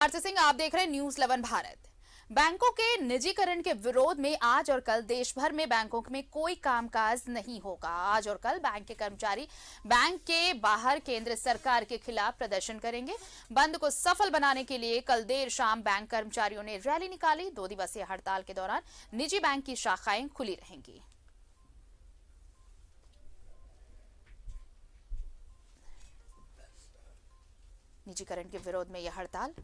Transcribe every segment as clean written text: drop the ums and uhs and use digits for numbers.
आरती सिंह, आप देख रहे हैं न्यूज़ 11 भारत। बैंकों के निजीकरण के विरोध में आज और कल देश भर में बैंकों में कोई कामकाज नहीं होगा। आज और कल बैंक के कर्मचारी बैंक के बाहर केंद्र सरकार के खिलाफ प्रदर्शन करेंगे। बंद को सफल बनाने के लिए कल देर शाम बैंक कर्मचारियों ने रैली निकाली। 2 दिवसीय हड़ताल के दौरान निजी बैंक की शाखाएं खुली रहेंगी। निजीकरण के विरोध में यह हड़ताल।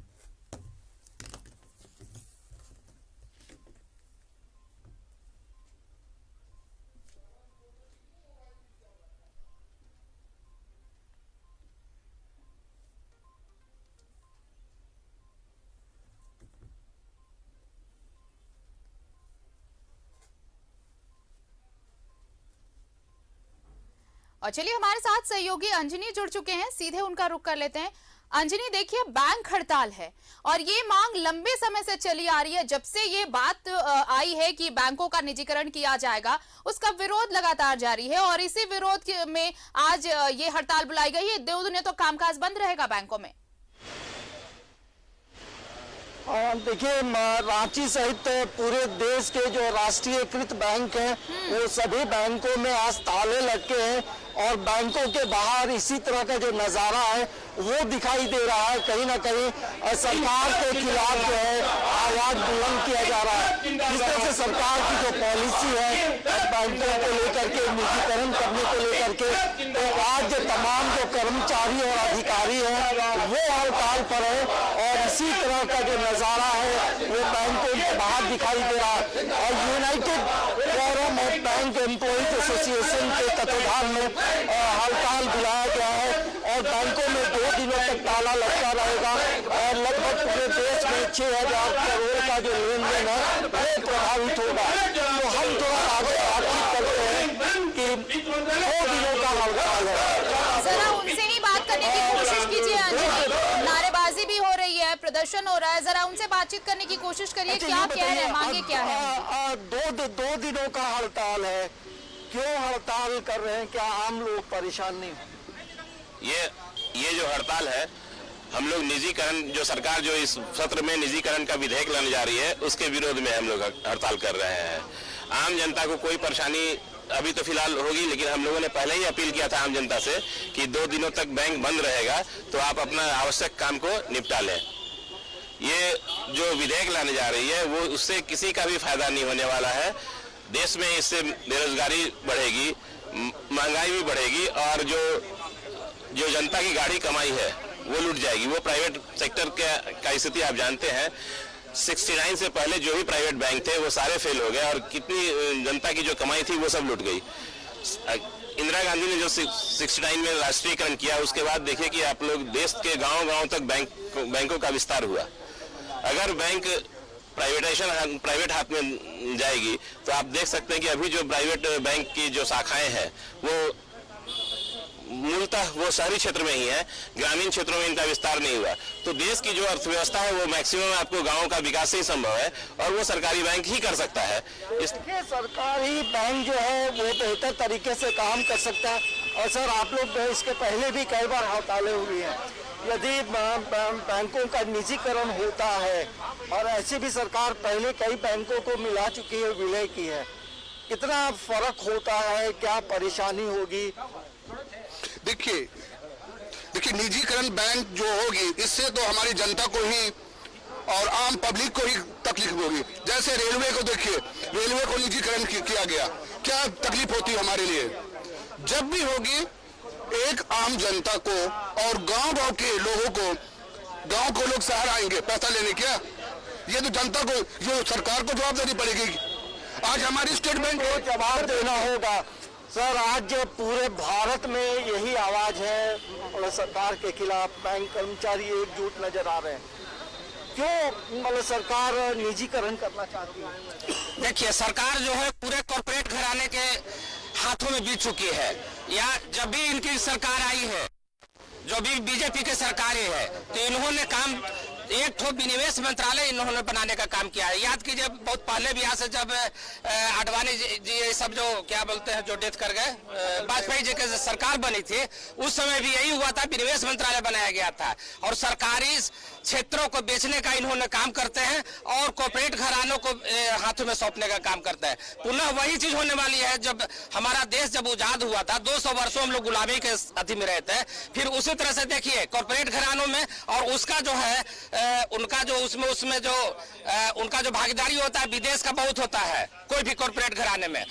और चलिए हमारे साथ सहयोगी अंजनी जुड़ चुके हैं, सीधे उनका रुख कर लेते हैं। अंजनी, देखिए बैंक हड़ताल है और ये मांग लंबे समय से चली आ रही है। जब से ये बात आई है कि बैंकों का निजीकरण किया जाएगा, उसका विरोध लगातार जारी है और इसी विरोध में आज ये हड़ताल बुलाई गई है। 2 दिन तो कामकाज बंद रहेगा बैंकों में। देखिए, रांची सहित पूरे देश के जो राष्ट्रीयकृत बैंक हैं वो सभी बैंकों में आज ताले लटके हैं और बैंकों के बाहर इसी तरह का जो नजारा है वो दिखाई दे रहा है। कहीं ना कहीं सरकार के खिलाफ जो है आवाज बुलंद किया जा रहा है। जिस तरह से सरकार की जो पॉलिसी है बैंकों को लेकर के, निजीकरण करने को लेकर के, तो आज तमाम जो कर्मचारी और अधिकारी हैं वो हड़ताल पर है और इसी तरह का जो नजारा है वो बैंकों के बाहर दिखाई दे रहा है। और United forum of bank employees association के तत्वाधान में हड़ताल बुलाया गया है और बैंकों में 2 दिनों तक ताला लटका रहेगा और लगभग पूरे देश में 6000 करोड़ का जो लेन देन है वो प्रभावित होगा। तो हम थोड़ा आगे बातचीत करते हैं कि 2 दिनों का हड़ताल है। जरा उनसे ही बात करने की कोशिश कीजिए अंजनी। नारेबाजी भी हो रही है, प्रदर्शन हो रहा है, जरा उनसे बातचीत करने की कोशिश करिए। क्या कह रहे हैं, मांगे क्या है? 2 दिनों का हड़ताल है, क्यों हड़ताल कर रहे हैं? क्या आम लोग परेशान नहीं? ये जो हड़ताल है, हम लोग निजीकरण, जो सरकार जो इस सत्र में निजीकरण का विधेयक लाने जा रही है उसके विरोध में हम लोग हड़ताल कर रहे हैं। आम जनता को कोई परेशानी अभी तो फिलहाल होगी, लेकिन हम लोगों ने पहले ही अपील किया था आम जनता से कि 2 दिनों तक बैंक बंद रहेगा तो आप अपना आवश्यक काम को निपटा लें। ये जो विधेयक लाने जा रही है वो उससे किसी का भी फायदा नहीं होने वाला है। देश में इससे बेरोजगारी बढ़ेगी, महंगाई भी बढ़ेगी और जो जनता की गाढ़ी कमाई है वो लूट जाएगी। वो प्राइवेट सेक्टर का स्थिति आप जानते हैं। 69 से पहले जो भी प्राइवेट बैंक थे वो सारे फेल हो गए और कितनी जनता की जो कमाई थी वो सब लूट गई। इंदिरा गांधी ने जो 69 में राष्ट्रीयकरण किया उसके बाद देखिए कि आप लोग देश के गांव-गांव तक बैंकों का विस्तार हुआ। अगर बैंक प्राइवेट हाथ में जाएगी तो आप देख सकते हैं कि अभी जो प्राइवेट बैंक की जो शाखाएं हैं वो मूलतः वो शहरी क्षेत्र में ही है, ग्रामीण क्षेत्रों में इनका विस्तार नहीं हुआ। तो देश की जो अर्थव्यवस्था है वो मैक्सिमम आपको गांवों का विकास ही संभव है और वो सरकारी बैंक ही कर सकता है। इसलिए सरकारी बैंक जो है वो बेहतर तरीके से काम कर सकता है। और सर, आप लोग इसके पहले भी कई बार हड़तालें हुई हैं। यदि बैंकों का निजीकरण होता है और ऐसे भी सरकार पहले कई बैंकों को मिला चुकी है, विलय की है, कितना फर्क होता है, क्या परेशानी होगी? देखिए निजीकरण बैंक जो होगी इससे तो हमारी जनता को ही और आम पब्लिक को ही तकलीफ होगी। जैसे रेलवे को देखिए, रेलवे को निजीकरण किया गया, क्या तकलीफ होती है हमारे लिए। जब भी होगी एक आम जनता को और गांव के लोगों को, गांव को लोग शहर आएंगे पैसा लेने, क्या ये तो जनता को, जो सरकार को जवाब देनी पड़ेगी। आज हमारी स्टेट बैंक को जवाब देना होगा। सर, आज पूरे भारत में यही आवाज है सरकार के खिलाफ। बैंक कर्मचारी एकजुट नजर आ रहे हैं। क्यों सरकार निजीकरण करना चाहती है? देखिए, सरकार जो है पूरे कॉर्पोरेट घराने के हाथों में बीत चुकी है। या जब भी इनकी सरकार आई है, जो भी बीजेपी की सरकारें है, तो इन्होंने काम एक ठो विनिवेश मंत्रालय इन्होंने बनाने का काम किया है। याद कीजिए बहुत पहले भी यहाँ से जब आडवाणी जी ये सब जो क्या बोलते हैं जो डेथ कर गए, वाजपेयी जी की सरकार बनी थी उस समय भी यही हुआ था, विनिवेश मंत्रालय बनाया गया था और सरकारी क्षेत्रों को बेचने का इन्होंने काम करते हैं और कॉर्पोरेट घरानों को हाथों में सौंपने का काम करते हैं। पुनः वही चीज होने वाली है। जब हमारा देश जब आजाद हुआ था 200 वर्षों हम लोग गुलामी के अधीन में रहते हैं, फिर उसी तरह से देखिए कॉर्पोरेट घरानों में और उसका जो है उनका जो उसमें जो उनका जो भागीदारी होता है विदेश का बहुत होता है। कोई भी कॉर्पोरेट घराने में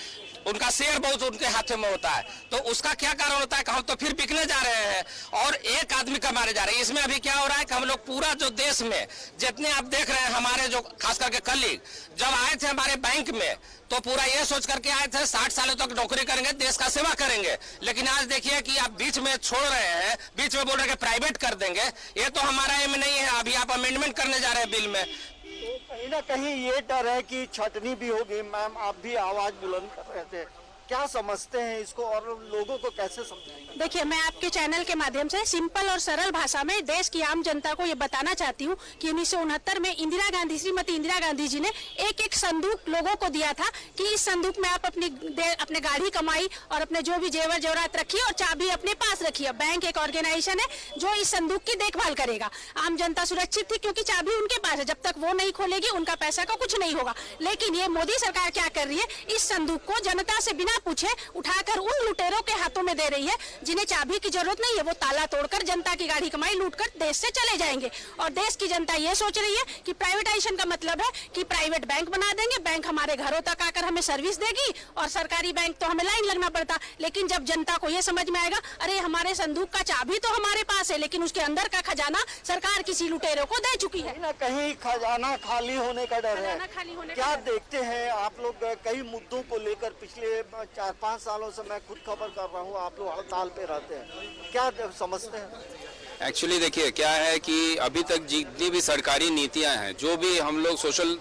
उनका शेयर बहुत उनके हाथों में होता है। तो उसका क्या कारण होता है कि हम तो फिर बिकने जा रहे हैं और एक आदमी कमाने जा रहे हैं। इसमें अभी क्या हो रहा है कि हम लोग पूरा जो देश में जितने आप देख रहे हैं हमारे जो खास करके कलीग जब आए थे हमारे बैंक में तो पूरा ये सोच करके आए थे 60 सालों तक नौकरी करेंगे, देश का सेवा करेंगे। लेकिन आज देखिए कि आप बीच में छोड़ रहे हैं, बीच में बोल रहे हैं कि प्राइवेट कर देंगे। ये तो हमारा एम नहीं है। अभी आप अमेंडमेंट करने जा रहे हैं बिल में। तो कहीं ना कहीं ये डर है कि छटनी भी होगी। मैम आप भी आवाज बुलंद कर रहे थे, क्या समझते हैं इसको और लोगों को कैसे समझाएंगे? देखिए, मैं आपके चैनल के माध्यम से सिंपल और सरल भाषा में देश की आम जनता को ये बताना चाहती हूँ कि 1969 में श्रीमती इंदिरा गांधी जी ने एक संदूक लोगों को दिया था कि इस संदूक में आप अपने गाढ़ी कमाई और अपने जो भी जेवर जेवरात रखिए और चाबी अपने पास रखिए। बैंक एक ऑर्गेनाइजेशन है जो इस संदूक की देखभाल करेगा। आम जनता सुरक्षित थी क्योंकि चाबी उनके पास है। जब तक वो नहीं खोलेगी उनका पैसा का कुछ नहीं होगा। लेकिन ये मोदी सरकार क्या कर रही है, इस संदूक को जनता से बिना पूछे उठाकर उन लुटेरों के हाथों में दे रही है जिन्हें चाबी की जरूरत नहीं है। वो ताला तोड़कर जनता की गाड़ी कमाई लूटकर देश से चले जाएंगे। और देश की जनता ये सोच रही है कि प्राइवेटाइजेशन का मतलब है कि प्राइवेट बैंक बना देंगे, बैंक हमारे घरों तक आकर हमें सर्विस देगी और सरकारी बैंक तो हमें लाइन लगना पड़ता। लेकिन जब जनता को ये समझ में आएगा अरे हमारे संदूक का चाबी तो हमारे पास है लेकिन उसके अंदर का खजाना सरकार किसी लुटेरों को दे चुकी है। ना कहीं खजाना खाली होने का डर है। खाली होने का क्या देखते हैं आप लोग कई मुद्दों को लेकर पिछले 4-5 सालों से मैं खुद खबर कर रहा हूँ, आप लोग हड़ताल पे रहते हैं, क्या समझते हैं? एक्चुअली देखिए क्या है कि अभी तक जितनी भी सरकारी नीतियां हैं, जो भी हम लोग सोशल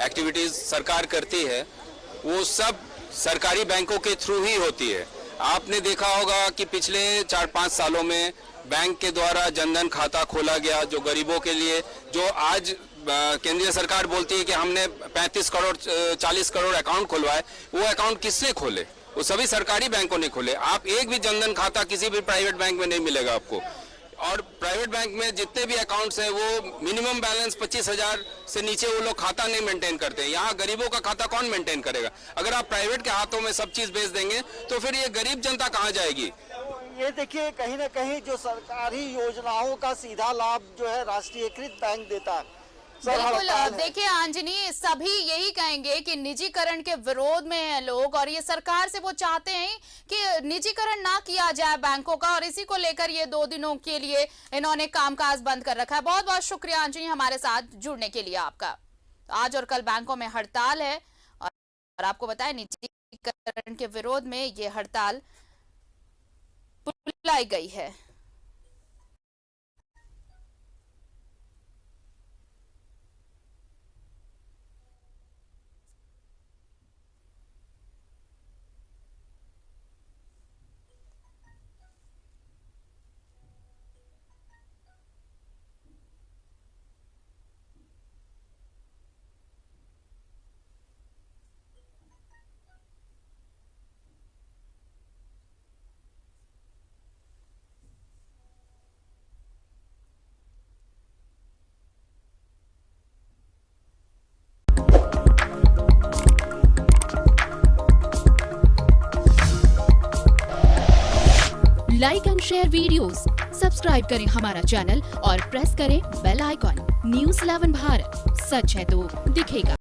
एक्टिविटीज सरकार करती है वो सब सरकारी बैंकों के थ्रू ही होती है। आपने देखा होगा कि पिछले 4-5 सालों में बैंक के द्वारा जनधन खाता खोला गया जो गरीबों के लिए, जो आज केंद्रीय सरकार बोलती है कि हमने 35 करोड़ 40 करोड़ अकाउंट खुलवाए, वो अकाउंट किसने खोले? वो सभी सरकारी बैंकों ने खोले। आप एक भी जनधन खाता किसी भी प्राइवेट बैंक में नहीं मिलेगा आपको। और प्राइवेट बैंक में जितने भी अकाउंट्स हैं वो मिनिमम बैलेंस 25,000 से नीचे वो लोग खाता नहीं मेंटेन करते हैं। यहाँ गरीबों का खाता कौन मेंटेन करेगा? अगर आप प्राइवेट के हाथों में सब चीज बेच देंगे तो फिर ये गरीब जनता कहाँ जाएगी? ये देखिए कहीं ना कहीं जो सरकारी योजनाओं का सीधा लाभ जो है राष्ट्रीयकृत बैंक देता है। बिल्कुल, देखिए अंजनी, सभी यही कहेंगे कि निजीकरण के विरोध में हैं लोग और ये सरकार से वो चाहते हैं कि निजीकरण ना किया जाए बैंकों का, और इसी को लेकर ये 2 दिनों के लिए इन्होंने कामकाज बंद कर रखा है। बहुत बहुत शुक्रिया अंजनी हमारे साथ जुड़ने के लिए आपका। आज और कल बैंकों में हड़ताल है और आपको बताएं निजीकरण के विरोध में ये हड़ताल बुलाई गई है। Like and share videos, subscribe करें हमारा चैनल और प्रेस करें बेल आइकॉन। News 11 भारत, सच है तो दिखेगा।